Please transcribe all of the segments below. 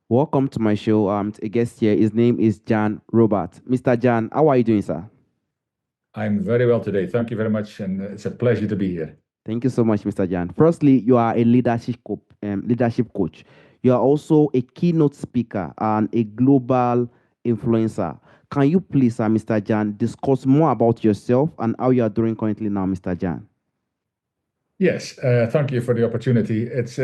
Welcome to my show. A guest here. His name is Jan Robert. Mr. Jan, how are you doing, sir? I'm very well today. Thank you very much, and it's a pleasure to be here. Thank you so much, Mr. Jan. Firstly, you are a leadership coach. You are also a keynote speaker and a global influencer. Can you please, Mr. Jan, discuss more about yourself and how you are doing currently now, Mr. Jan? Yes, thank you for the opportunity. It's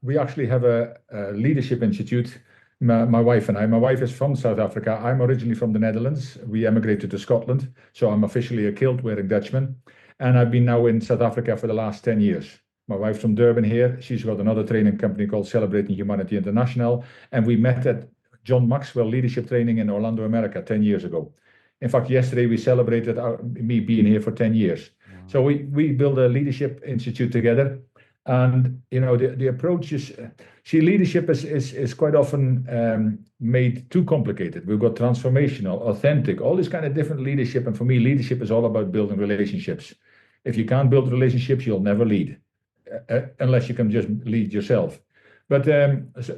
we actually have a leadership institute. My wife and I. My wife is from South Africa. I'm originally from the Netherlands. We emigrated to Scotland, so I'm officially a kilt-wearing Dutchman, and I've been now in South Africa for the last 10 years. My wife's from Durban here. She's got another training company called Celebrating Humanity International, and we met at John Maxwell Leadership Training in Orlando, America, 10 years ago. In fact, yesterday we celebrated me being here for 10 years. So Wow. we build a leadership institute together, and the approach is see leadership is quite often made too complicated. We've got transformational, authentic, all this kind of different leadership, and for me, leadership is all about building relationships. If you can't build relationships, you'll never lead, unless you can just lead yourself. But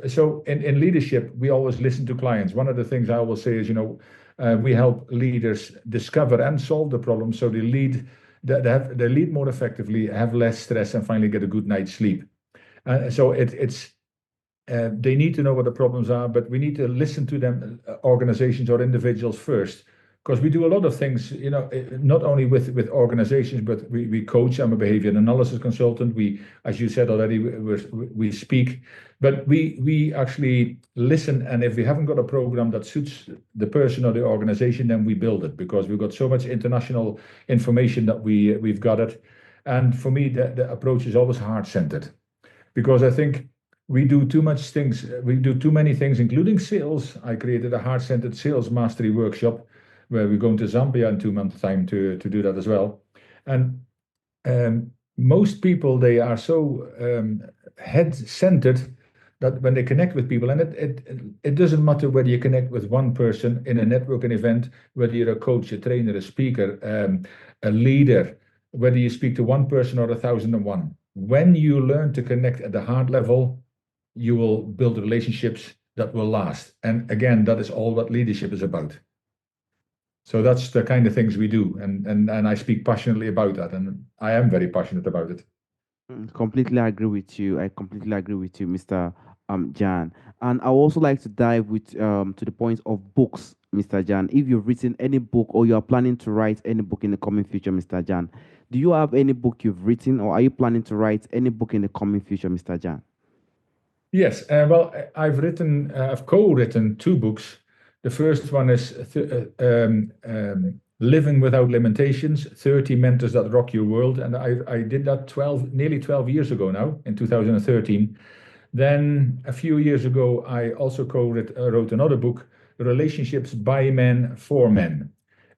so in leadership, we always listen to clients. One of the things I will say is, we help leaders discover and solve the problem so they lead more effectively, have less stress, and finally get a good night's sleep. So it's they need to know what the problems are, but we need to listen to them, organizations or individuals first, because we do a lot of things, not only with organizations, but we coach. I'm a behavior analysis consultant. As you said already, we speak, but we actually listen. And if we haven't got a program that suits the person or the organization, then we build it because we've got so much international information that we've got it. And for me, the approach is always heart-centered because I think we do too much things. We do too many things, including sales. I created a heart-centered sales mastery workshop where we're going to Zambia in 2 months' time to do that as well. And most people, they are so head-centered that when they connect with people, and it doesn't matter whether you connect with one person in a networking event, whether you're a coach, a trainer, a speaker, a leader, whether you speak to one person or 1,001. When you learn to connect at the heart level, you will build relationships that will last. And again, that is all what leadership is about. So that's the kind of things we do, and I speak passionately about that, and I am very passionate about it. Completely agree with you. I completely agree with you, Mr. Jan. And I would also like to dive with to the point of books, Mr. Jan. If you've written any book or you are planning to write any book in the coming future, Mr. Jan, do you have any book you've written, or are you planning to write any book in the coming future, Mr. Jan? Yes, well, I've co-written two books. The first one is Living Without Limitations, 30 Mentors That Rock Your World. And I did that nearly 12 years ago now, in 2013. Then a few years ago, I also wrote another book, Relationships by Men for Men.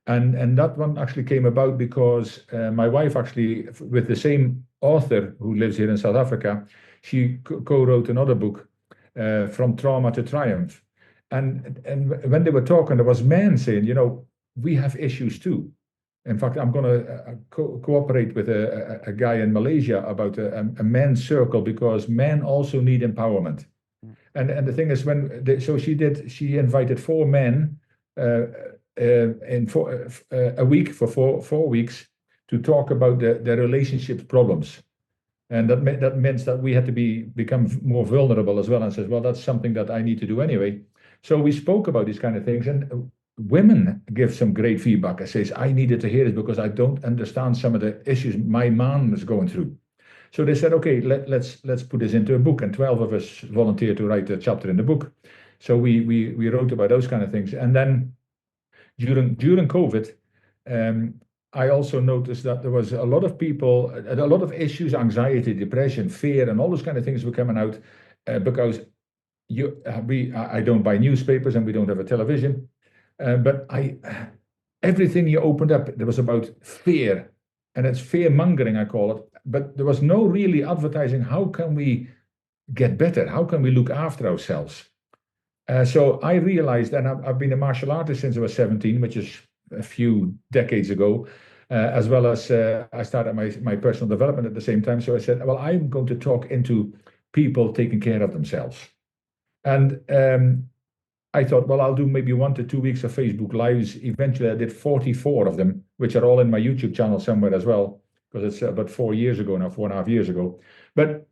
And that one actually came about because my wife actually, with the same author who lives here in South Africa, she co-wrote another book, From Trauma to Triumph. And when they were talking, there was men saying, we have issues too. In fact, I'm going to cooperate with a guy in Malaysia about a men's circle because men also need empowerment. And the thing is, she invited four men uh, a week for 4 weeks to talk about their relationship problems. And that meant that we had to become more vulnerable as well. And says, well, that's something that I need to do anyway. So we spoke about these kind of things, and women give some great feedback. I says, I needed to hear it because I don't understand some of the issues my man was going through. So they said, okay, let's put this into a book, and 12 of us volunteered to write a chapter in the book. So we wrote about those kind of things, and then during COVID, I also noticed that there was a lot of people, a lot of issues, anxiety, depression, fear, and all those kind of things were coming out because I don't buy newspapers and we don't have a television, but everything you opened up, there was about fear, and it's fear mongering, I call it. But there was no really advertising. How can we get better? How can we look after ourselves? So I realized, and I've been a martial artist since I was 17, which is a few decades ago, as well as I started my personal development at the same time. So I said, well, I'm going to talk into people taking care of themselves. And I thought, well, I'll do maybe 1 to 2 weeks of Facebook Lives. Eventually, I did 44 of them, which are all in my YouTube channel somewhere as well, because it's about 4 years ago now, 4.5 years ago. But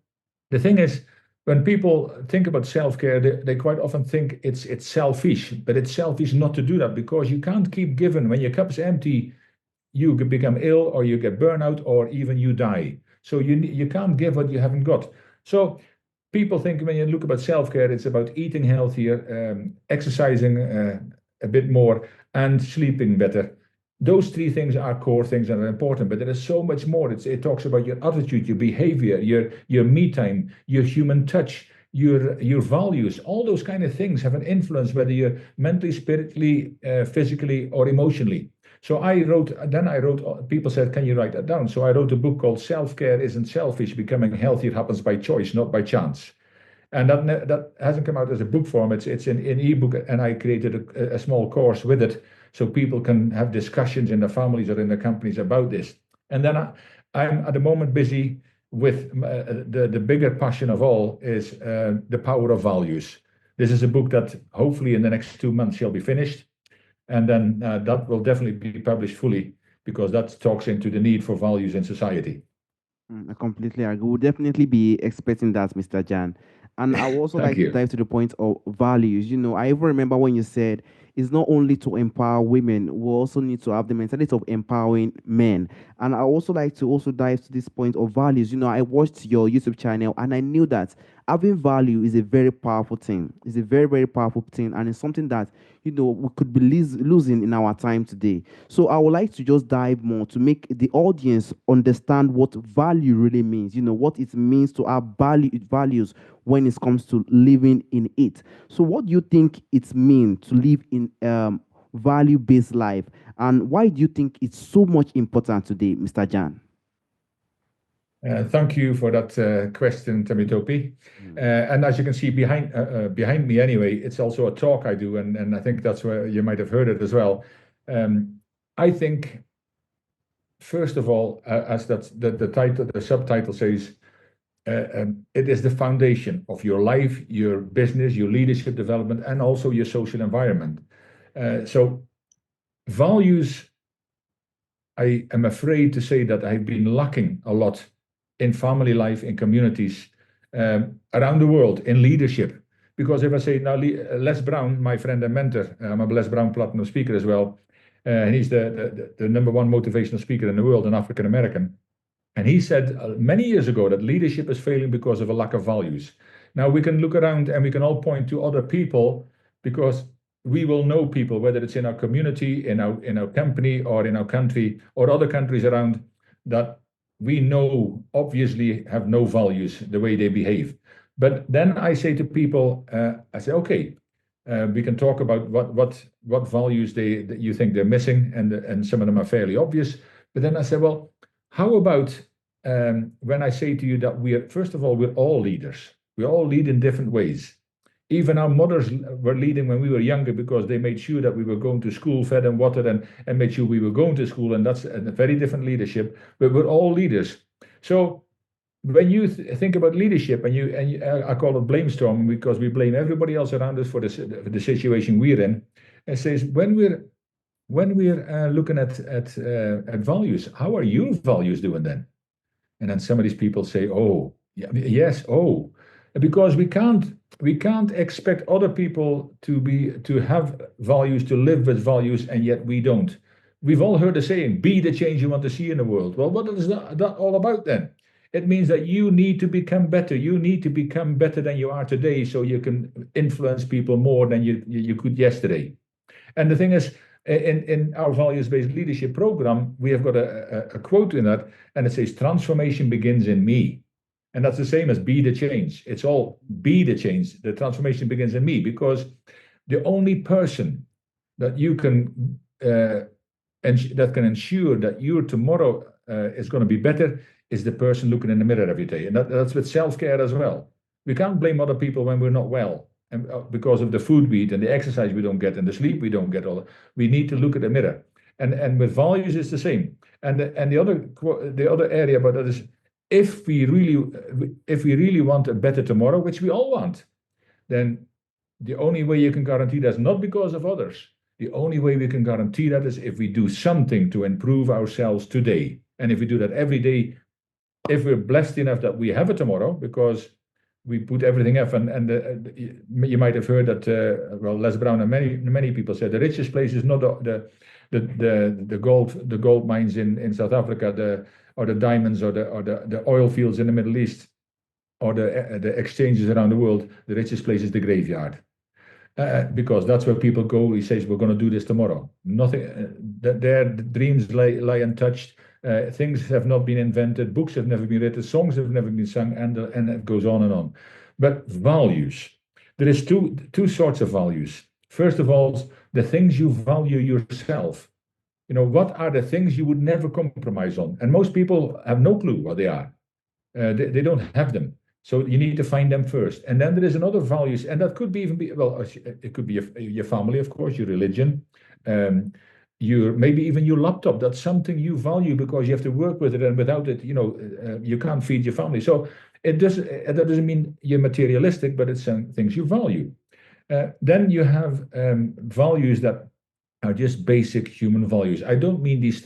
the thing is, when people think about self-care, they quite often think it's selfish, but it's selfish not to do that because you can't keep giving. When your cup's empty, you become ill or you get burnout or even you die. So you can't give what you haven't got. So people think when you look about self-care, it's about eating healthier, exercising a bit more, and sleeping better. Those three things are core things that are important, but there is so much more. It talks about your attitude, your behavior, your me time, your human touch, your values. All those kind of things have an influence whether you're mentally, spiritually, physically, or emotionally. So people said, can you write that down? So I wrote a book called Self-Care Isn't Selfish, Becoming Healthier Happens by Choice, Not by Chance. And that hasn't come out as a book form. It's in ebook, and I created a small course with it so people can have discussions in their families or in their companies about this. And then I'm at the moment busy with the bigger passion of all is the power of values. This is a book that hopefully in the next 2 months shall be finished. And then that will definitely be published fully because that talks into the need for values in society. I completely agree. We'll definitely be expecting that, Mr. Jan. And I would also Thank like to you. dive to the point of values. I even remember when you said it's not only to empower women, we also need to have the mentality of empowering men. And I also like to also dive to this point of values. I watched your YouTube channel and I knew that having value is a very powerful thing. It's a very, very powerful thing. And it's something that, we could be losing in our time today. So I would like to just dive more to make the audience understand what value really means, what it means to have values when it comes to living in it. So what do you think it means to live in value-based life? And why do you think it's so much important today, Mr. Jan? Thank you for that question, Temitope. Mm. And as you can see behind me anyway, it's also a talk I do, and I think that's where you might have heard it as well. I think, first of all, as the subtitle says, it is the foundation of your life, your business, your leadership development, and also your social environment. So values, I am afraid to say that I've been lacking a lot in family life, in communities around the world, in leadership. Because if I say now, Les Brown, my friend and mentor, I'm a Les Brown Platinum speaker as well, and he's the number one motivational speaker in the world, an African American. And he said many years ago that leadership is failing because of a lack of values. Now we can look around and we can all point to other people because we will know people, whether it's in our community, in our company, or in our country, or other countries around, that we know obviously have no values the way they behave. But then I say to people, I say, okay, we can talk about what values that you think they're missing, and some of them are fairly obvious. But then I say, well, how about when I say to you that first of all, we're all leaders. We all lead in different ways. Even our mothers were leading when we were younger because they made sure that we were going to school, fed and watered, and made sure we were going to school. And that's a very different leadership. But we're all leaders. So when you think about leadership, I call it blame storming because we blame everybody else around us for the situation we're in. It says when we're looking at values, how are your values doing then? And then some of these people say, "Oh, yeah, yes, oh," because we can't expect other people to have values, to live with values, and yet we don't. We've all heard the saying, "Be the change you want to see in the world." Well, what is that all about then? It means that you need to become better. You need to become better than you are today, so you can influence people more than you could yesterday. And the thing is, in our values-based leadership program, we have got a quote in that, and it says, "Transformation begins in me." And that's the same as be the change. It's all be the change. The transformation begins in me because the only person that you can that can ensure that your tomorrow is going to be better is the person looking in the mirror every day. And that's with self-care as well. We can't blame other people when we're not well, and because of the food we eat and the exercise we don't get and the sleep we don't get. We need to look at the mirror. And with values, it's the same. And the other area about that is, if we really want a better tomorrow, which we all want, then The only way you can guarantee that is not because of others. The only way we can guarantee that is if we do something to improve ourselves today. And if we do that every day, if we're blessed enough that we have it tomorrow, because we put everything up, you might have heard that well, Les Brown and many people said the richest place is not the gold mines in South Africa, or the diamonds, or the oil fields in the Middle East, or the exchanges around the world. The richest place is the graveyard. Because that's where people go. He says, we're going to do this tomorrow. Nothing, their dreams lie untouched. Things have not been invented. Books have never been written. Songs have never been sung, and it goes on and on. But values, there is two sorts of values. First of all, the things you value yourself. What are the things you would never compromise on? And most people have no clue what they are. They don't have them. So you need to find them first. And then there is another values, and that could be, well, it could be your family, of course, your religion, maybe even your laptop. That's something you value because you have to work with it, and without it, you can't feed your family. So that doesn't mean you're materialistic, but it's some things you value. Then you have values that are just basic human values. I don't mean these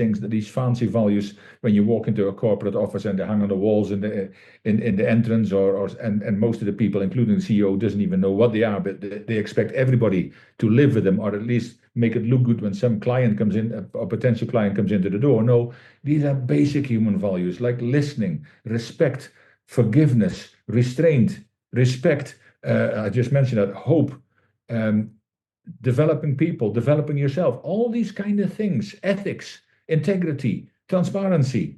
fancy values when you walk into a corporate office and they hang on the walls in the entrance, and most of the people, including the CEO, doesn't even know what they are, but they expect everybody to live with them, or at least make it look good when some client comes in, a potential client comes into the door. No, these are basic human values like listening, respect, forgiveness, restraint, respect. I just mentioned that, hope. Developing people, developing yourself, all these kind of things, ethics, integrity, transparency.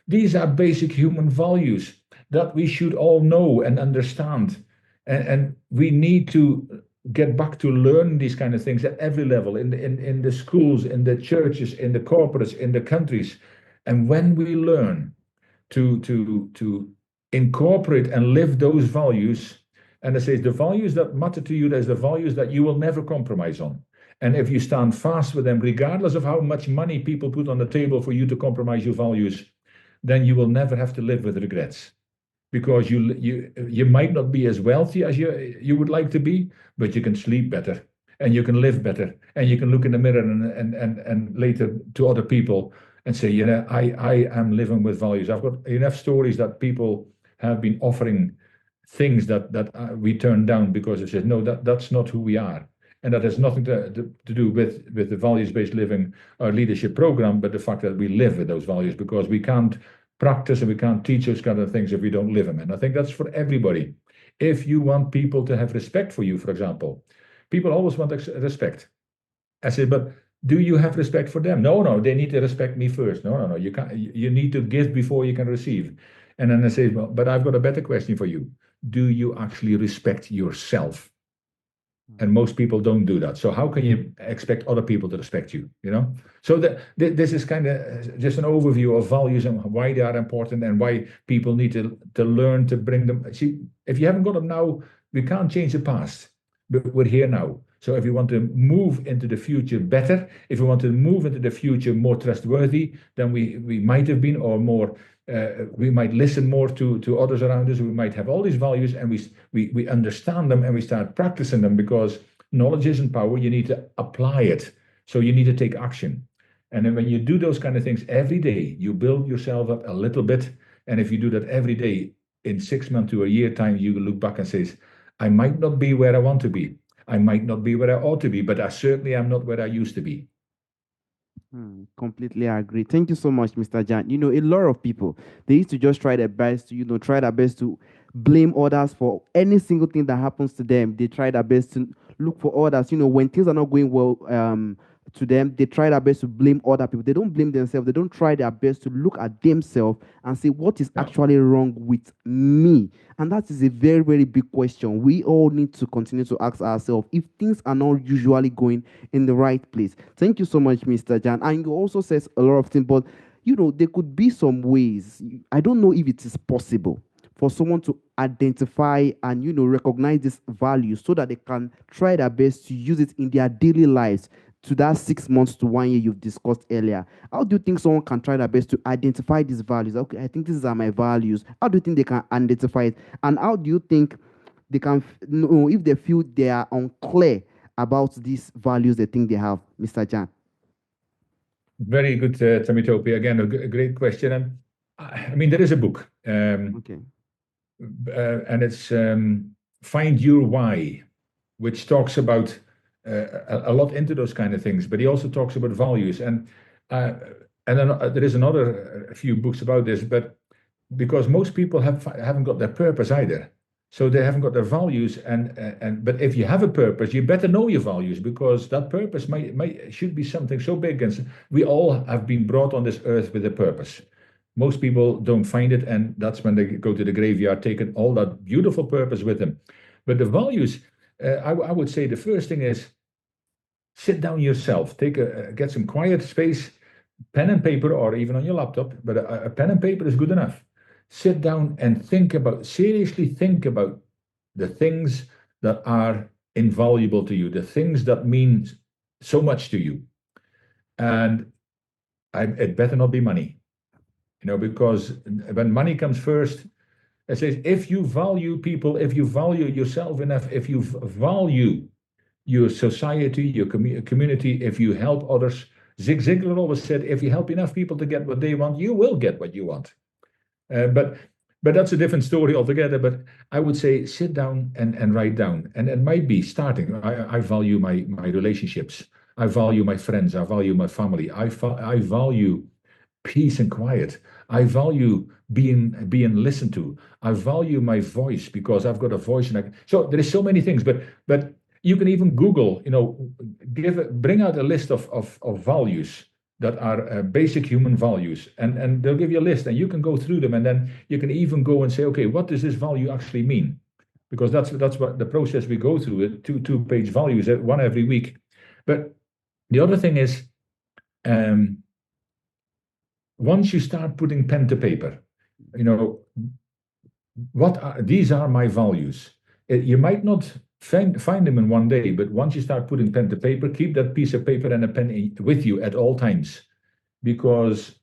These are basic human values that we should all know and understand. And we need to get back to learn these kind of things at every level, in the schools, in the churches, in the corporates, in the countries. And when we learn to incorporate and live those values, and it says the values that matter to you, there's the values that you will never compromise on. And if you stand fast with them, regardless of how much money people put on the table for you to compromise your values, then you will never have to live with regrets. Because you might not be as wealthy as you would like to be, but you can sleep better, and you can live better, and you can look in the mirror and later to other people and say, I am living with values. I've got enough stories that people have been offering things that we turn down because it says, no, that's not who we are. And that has nothing to do with the values-based living or leadership program, but the fact that we live with those values, because we can't practice and we can't teach those kind of things if we don't live them. And I think that's for everybody. If you want people to have respect for you, for example, people always want respect. I say, but do you have respect for them? No, they need to respect me first. No, you can't. You need to give before you can receive. And then I say, well, but I've got a better question for you. Do you actually respect yourself? And most people don't do that. So how can you expect other people to respect you? So this is kind of just an overview of values and why they are important, and why people need to learn to bring them. See, if you haven't got them now, we can't change the past, but we're here now. So if you want to move into the future better, if we want to move into the future more trustworthy than we might have been, or more, we might listen more to others around us. We might have all these values, and we understand them, and we start practicing them, because knowledge isn't power. You need to apply it. So you need to take action. And then when you do those kind of things every day, you build yourself up a little bit. And if you do that every day, in 6 months to a year time, you look back and says, I might not be where I want to be. I might not be where I ought to be, but I certainly am not where I used to be. Completely agree. Thank you so much, Mr. Jan. A lot of people, they used to just try their best to, try their best to blame others for any single thing that happens to them. They try their best to look for others. When things are not going well, to them, they try their best to blame other people. They don't blame themselves. They don't try their best to look at themselves and say, what is actually wrong with me? And that is a very, very big question. We all need to continue to ask ourselves if things are not usually going in the right place. Thank you so much, Mr. Jan. And you also says a lot of things, but there could be some ways. I don't know if it is possible for someone to identify and recognize this value so that they can try their best to use it in their daily lives, to that 6 months to 1 year you've discussed earlier. How do you think someone can try their best to identify these values? Okay, I think these are my values. How do you think they can identify it? And how do you think they can know if they feel they are unclear about these values they think they have, Mr. Jan? Very good, Temitope. Again, a great question. And I mean, there is a book, Okay. and it's Find Your Why, which talks about a lot into those kind of things. But he also talks about values, uh, and then there is another a few books about this. But because most people haven't got their purpose either, so they haven't got their values. And but if you have a purpose, you better know your values, because that purpose might should be something so big. And we all have been brought on this earth with a purpose. Most people don't find it, and that's when they go to the graveyard, taking all that beautiful purpose with them. But the values, I would say the first thing is sit down yourself, get some quiet space, pen and paper, or even on your laptop, but a pen and paper is good enough. Sit down and seriously think about the things that are invaluable to you, the things that mean so much to you. And it better not be money, because when money comes first, it says if you value people, if you value yourself enough, if you value your society, your community, if you help others. Zig Ziglar always said, if you help enough people to get what they want, you will get what you want. But that's a different story altogether. But I would say sit down and write down. And it might be starting. I value my relationships. I value my friends. I value my family. I value peace and quiet. I value being listened to. I value my voice because I've got a voice, so there is so many things. But you can even Google, bring out a list of values that are basic human values, and they'll give you a list, and you can go through them, and then you can even go and say, okay, what does this value actually mean? Because that's what the process we go through. Two-page values, one every week. But the other thing is, once you start putting pen to paper, these are my values. You might not find them in one day, but once you start putting pen to paper, keep that piece of paper and a pen with you at all times, because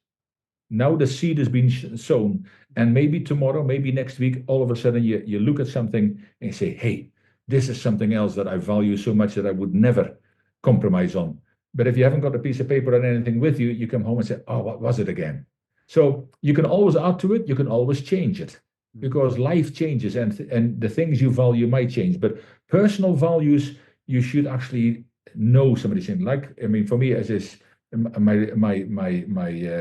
now the seed has been sown, and maybe tomorrow, maybe next week, all of a sudden you look at something and you say, hey, this is something else that I value so much that I would never compromise on. But if you haven't got a piece of paper or anything with you, you come home and say, oh, what was it again? So you can always add to it, you can always change it, because life changes, and the things you value might change. But personal values, you should actually know somebody's in. Like, I mean, for me, as is my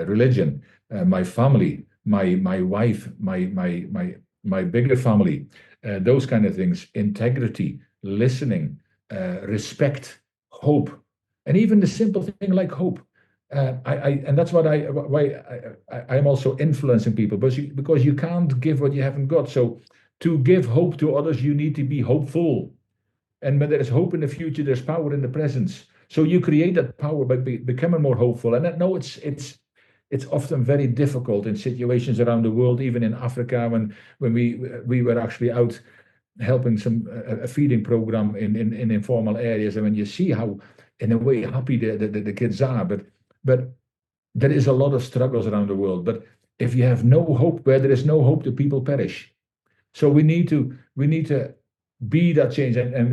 religion, my family, my wife, my bigger family, those kind of things, integrity, listening, respect, hope, and even the simple thing like hope. And that's why I'm also influencing people, because you can't give what you haven't got. So to give hope to others, you need to be hopeful. And when there is hope in the future, there's power in the presence. So you create that power by becoming more hopeful. And I know it's often very difficult in situations around the world, even in Africa, when we were actually out helping a feeding program in informal areas, and when you see how, in a way, happy the kids are, but there is a lot of struggles around the world. But if you have no hope, where there is no hope, the people perish. So we need to be that change. And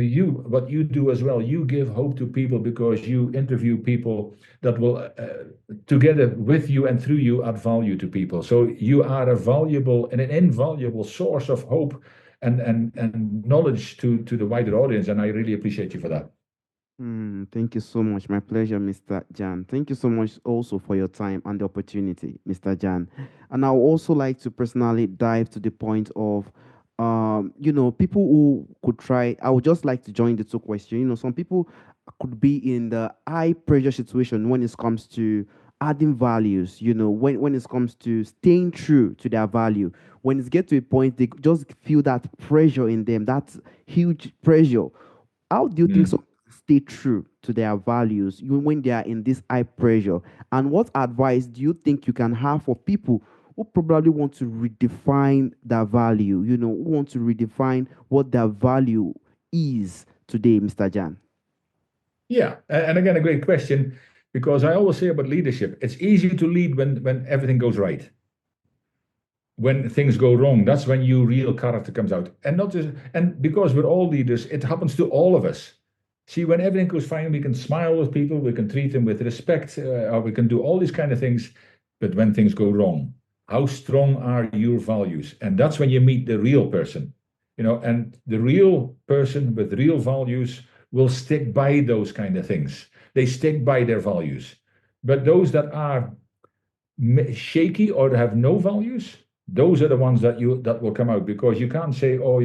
what you do as well, you give hope to people, because you interview people that will, together with you and through you, add value to people. So you are a valuable and an invaluable source of hope and knowledge to the wider audience. And I really appreciate you for that. Thank you so much. My pleasure, Mr. Jan. Thank you so much also for your time and the opportunity, Mr. Jan. And I would also like to personally dive to the point of, people who could try. I would just like to join the two questions. Some people could be in the high pressure situation when it comes to adding values, when it comes to staying true to their value. When it gets to a point, they just feel that pressure in them, that huge pressure. How do you think so? Stay true to their values when they are in this high pressure? And what advice do you think you can have for people who probably want to redefine their value, who want to redefine what their value is today, Mr. Jan? Yeah, and again, a great question, because I always say about leadership, it's easy to lead when everything goes right. when things go wrong, that's when your real character comes out. And not just, and because we're all leaders, it happens to all of us. See, when everything goes fine, we can smile with people, we can treat them with respect, or we can do all these kind of things. But when things go wrong, how strong are your values? And that's when you meet the real person, and the real person with real values will stick by those kind of things. They stick by their values. But those that are shaky or have no values, those are the ones that will come out, because you can't say, oh,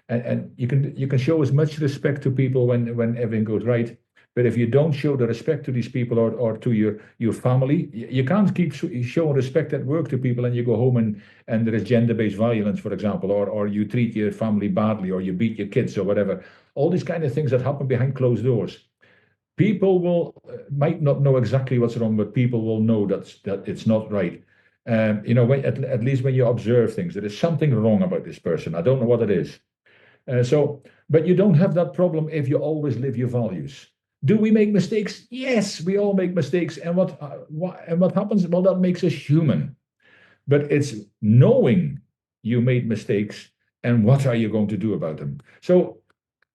and you can show as much respect to people when everything goes right. But if you don't show the respect to these people, or to your family, you can't keep showing respect at work to people, and you go home and there is gender-based violence, for example, or you treat your family badly, or you beat your kids or whatever. All these kind of things that happen behind closed doors. People might not know exactly what's wrong, but people will know that it's not right. At least when you observe things, there is something wrong about this person. I don't know what it is. But you don't have that problem if you always live your values. Do we make mistakes? Yes, we all make mistakes. And what happens? Well, that makes us human. But it's knowing you made mistakes and what are you going to do about them. So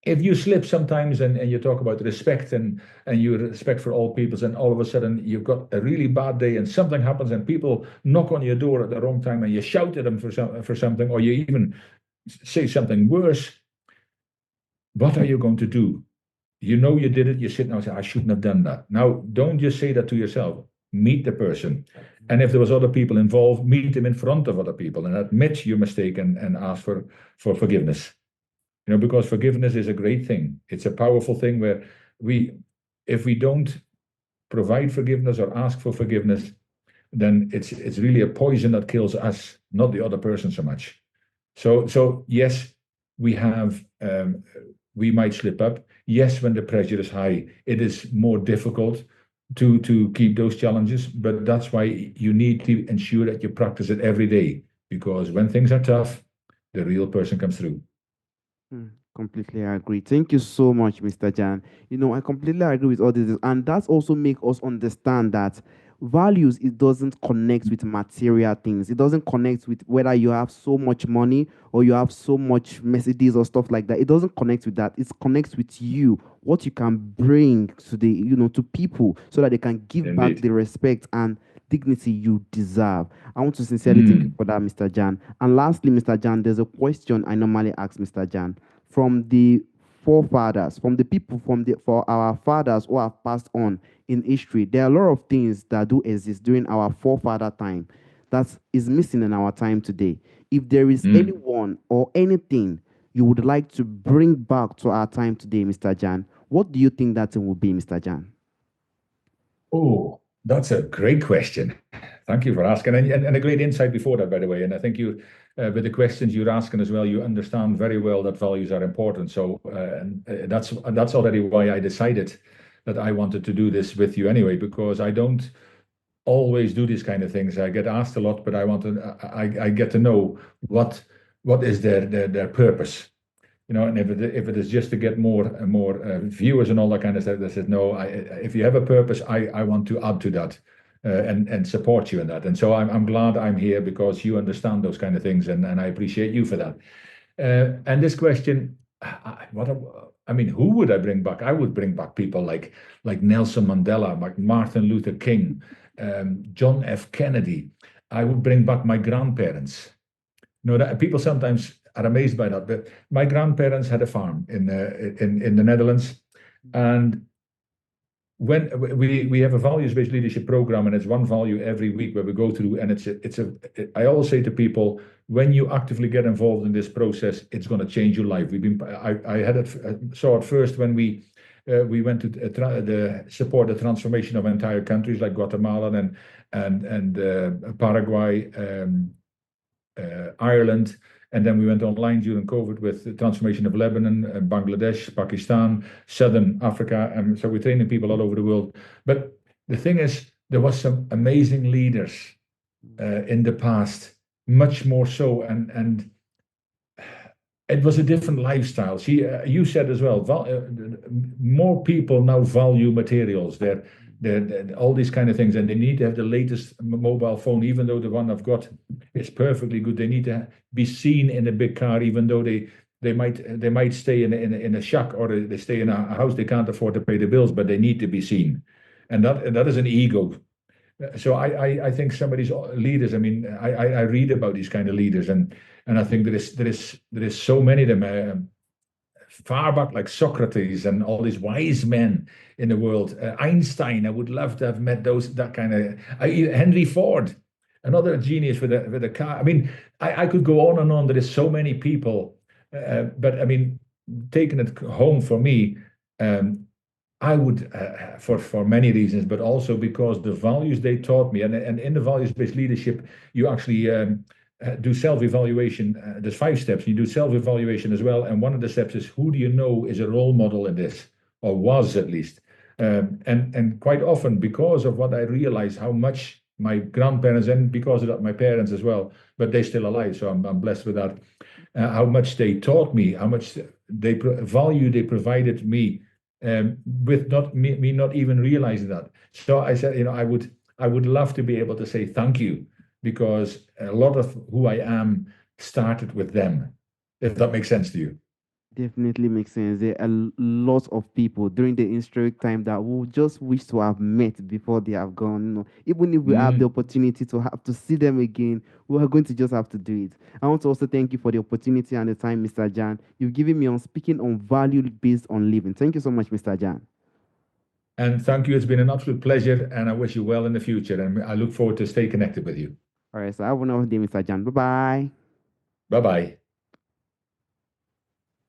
if you slip sometimes, and you talk about respect and you respect for all peoples, and all of a sudden you've got a really bad day and something happens and people knock on your door at the wrong time and you shout at them for something, or you even say something worse, what are you going to do? You know you did it, you sit now and say, I shouldn't have done that. Now, don't just say that to yourself. Meet the person. And if there was other people involved, meet them in front of other people and admit your mistake and ask for forgiveness. Because forgiveness is a great thing. It's a powerful thing where if we don't provide forgiveness or ask for forgiveness, then it's really a poison that kills us, not the other person so much. So yes, we might slip up. Yes, when the pressure is high, it is more difficult to keep those challenges. But that's why you need to ensure that you practice it every day, because when things are tough, the real person comes through. Completely agree. Thank you so much, Mr. Jan. I completely agree with all this, and that's also make us understand that values, it doesn't connect with material things. It doesn't connect with whether you have so much money or you have so much Mercedes or stuff like that. It doesn't connect with that. It connects with you, what you can bring to to people, so that they can give back Indeed. the respect and dignity you deserve. I want to sincerely thank you for that, Mr. Jan. And lastly, Mr. Jan, there's a question I normally ask Mr. Jan. From the forefathers, from the people, for our fathers who have passed on in history, there are a lot of things that do exist during our forefather time that is missing in our time today. If there is anyone or anything you would like to bring back to our time today, Mr. Jan, what do you think that thing will be, Mr. Jan? Oh, that's a great question. Thank you for asking, and a great insight before that, by the way. And I think with the questions you're asking as well, you understand very well that values are important. So, that's already why I decided that I wanted to do this with you anyway, because I don't always do these kind of things. I get asked a lot, but I get to know what is their purpose. And if it is just to get more and more viewers and all that kind of stuff, they said, no, if you have a purpose, I want to add to that and support you in that. And so I'm glad I'm here, because you understand those kind of things, and I appreciate you for that. And this question, who would I bring back? I would bring back people like Nelson Mandela, like Martin Luther King, John F. Kennedy. I would bring back my grandparents. That people sometimes are amazed by that, but my grandparents had a farm in the Netherlands, and when we have a values-based leadership program, and it's one value every week where we go through, and I always say to people, when you actively get involved in this process, it's going to change your life. I saw it first when we went to support the transformation of entire countries like Guatemala and Paraguay, Ireland, and then we went online during COVID with the transformation of Lebanon, Bangladesh, Pakistan, Southern Africa, and so we're training people all over the world. But the thing is, there was some amazing leaders in the past, much more so, and it was a different lifestyle. See, you said as well, more people now value materials. all these kind of things, and they need to have the latest mobile phone, even though the one I've got is perfectly good. They need to be seen in a big car, even though they might stay in a shack, or they stay in a house they can't afford to pay the bills, but they need to be seen, and that is an ego. So I think some of these leaders. I mean, I read about these kind of leaders, and I think there is so many of them. Far back, like Socrates and all these wise men in the world. Einstein, I would love to have met that kind of. Henry Ford, another genius with a car. I mean, I could go on and on. There is so many people, but I mean, taking it home for me, I would, for many reasons, but also because the values they taught me, and in the values-based leadership, you actually do self-evaluation. There's 5 steps. You do self-evaluation as well, and one of the steps is, who do you know is a role model in this, or was at least. And quite often, because of what I realized, how much my grandparents, and because of that, my parents as well, but they're still alive, so I'm blessed with that. How much they taught me, how much value they provided me, with not me not even realizing that. So I said, I would love to be able to say thank you, because a lot of who I am started with them, if that makes sense to you. Definitely makes sense. There are lots of people during the historic time that we just wish to have met before they have gone. Even if we have the Mm. opportunity to have to see them again, we are going to just have to do it. I want to also thank you for the opportunity and the time, Mr. Jan. You've given me on speaking on value based on living. Thank you so much, Mr. Jan. And thank you. It's been an absolute pleasure, and I wish you well in the future. And I look forward to stay connected with you. All right, so have a wonderful day, Mr. Jan. Bye bye. Bye bye.